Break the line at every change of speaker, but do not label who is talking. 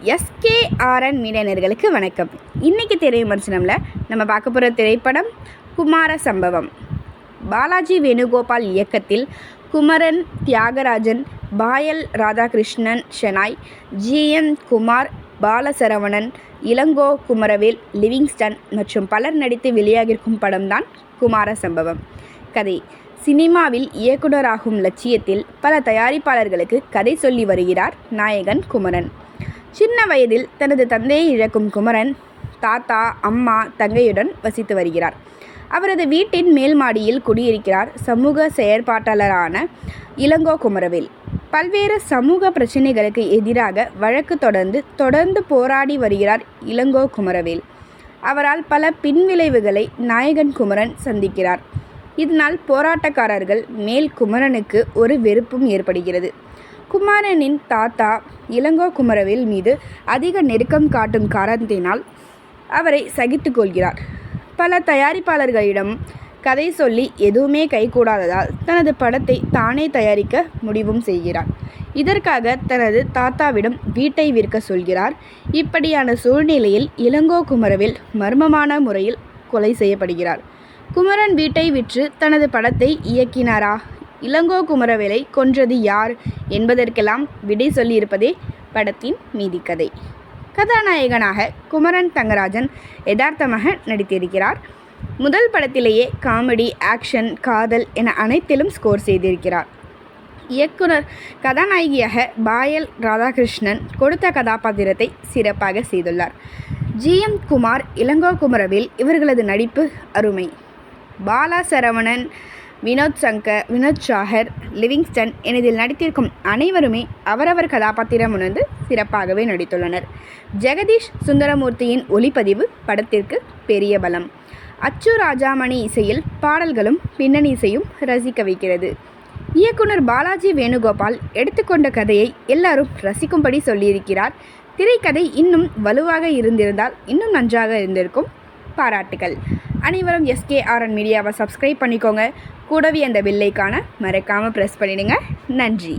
SKRN media நேயர்களுக்கு வணக்கம். இன்றைக்கி திரை விமர்சனம்ல நம்ம பார்க்க போகிற திரைப்படம் குமார சம்பவம். பாலாஜி வேணுகோபால் இயக்கத்தில் குமரன், தியாகராஜன், பாயல் ராதாகிருஷ்ணன் ஷெனாய், GM குமார், பாலசரவணன், இளங்கோ குமரவேல், லிவிங்ஸ்டன் மற்றும் பலர் நடித்து வெளியாகிருக்கும் படம்தான் குமார சம்பவம். கதை: சினிமாவில் இயக்குனராகும் லட்சியத்தில் பல தயாரிப்பாளர்களுக்கு கதை சொல்லி வருகிறார் நாயகன் குமரன். சின்ன வயதில் தனது தந்தையை இழக்கும் குமரன் தாத்தா, அம்மா, தங்கையுடன் வசித்து வருகிறார். அவரது வீட்டின் மேல் மாடியில் குடியிருக்கிறார் சமூக செயற்பாட்டாளரான இளங்கோ குமரவேல். பல்வேறு சமூக பிரச்சனைகளுக்கு எதிராக வழக்கு தொடர்ந்து போராடி வருகிறார் இளங்கோ குமரவேல். அவரால் பல பின்விளைவுகளை நாயகன் குமரன் சந்திக்கிறார். இதனால் போராட்டக்காரர்கள் மேல் குமரனுக்கு ஒரு வெறுப்பும் ஏற்படுகிறது. குமரனின் தாத்தா இளங்கோ குமரவேல் மீது அதிக நெருக்கம் காட்டும் காரணத்தினால் அவரை சகித்து கொள்கிறார். பல தயாரிப்பாளர்களிடம் கதை சொல்லி எதுவுமே கைகூடாததால் தனது படத்தை தானே தயாரிக்க முடிவும் செய்கிறார். இதற்காக தனது தாத்தாவிடம் வீட்டை விற்க சொல்கிறார். இப்படியான சூழ்நிலையில் இளங்கோ குமரவேல் மர்மமான முறையில் கொலை செய்யப்படுகிறார். குமரன் வீட்டை விற்று தனது படத்தை இயக்கினாரா? இளங்கோ குமரவேலை கொன்றது யார் என்பதற்கெல்லாம் விடை சொல்லியிருப்பதே படத்தின் மீதி கதை. கதாநாயகனாக குமரன் தங்கராஜன் யதார்த்தமாக நடித்திருக்கிறார். முதல் படத்திலேயே காமெடி, ஆக்ஷன், காதல் என அனைத்திலும் ஸ்கோர் செய்திருக்கிறார். இயக்குனர் கதாநாயகியாக பாயல் ராதாகிருஷ்ணன் கொடுத்த கதாபாத்திரத்தை சிறப்பாக செய்துள்ளார். GM குமார், இளங்கோ குமரவேல் இவர்களது நடிப்பு அருமை. பாலசரவணன், வினோத் சாகர், லிவிங்ஸ்டன் என இதில் நடித்திருக்கும் அனைவருமே அவரவர் கதாபாத்திரம் உணர்ந்து சிறப்பாகவே நடித்துள்ளனர். ஜெகதீஷ் சுந்தரமூர்த்தியின் ஒளிப்பதிவு படத்திற்கு பெரிய பலம். அச்சு ராஜாமணி இசையில் பாடல்களும் பின்னணி இசையும் ரசிக்க வைக்கிறது. இயக்குனர் பாலாஜி வேணுகோபால் எடுத்துக்கொண்ட கதையை எல்லாரும் ரசிக்கும்படி சொல்லியிருக்கிறார். திரைக்கதை இன்னும் வலுவாக இருந்திருந்தால் இன்னும் நன்றாக இருந்திருக்கும். பாராட்டுகள். அனைவரும் SKRN மீடியாவை சப்ஸ்கிரைப் பண்ணிக்கோங்க. கூடவே அந்த பெல் ஐகானை மறக்காமல் ப்ரெஸ் பண்ணிடுங்க. நன்றி.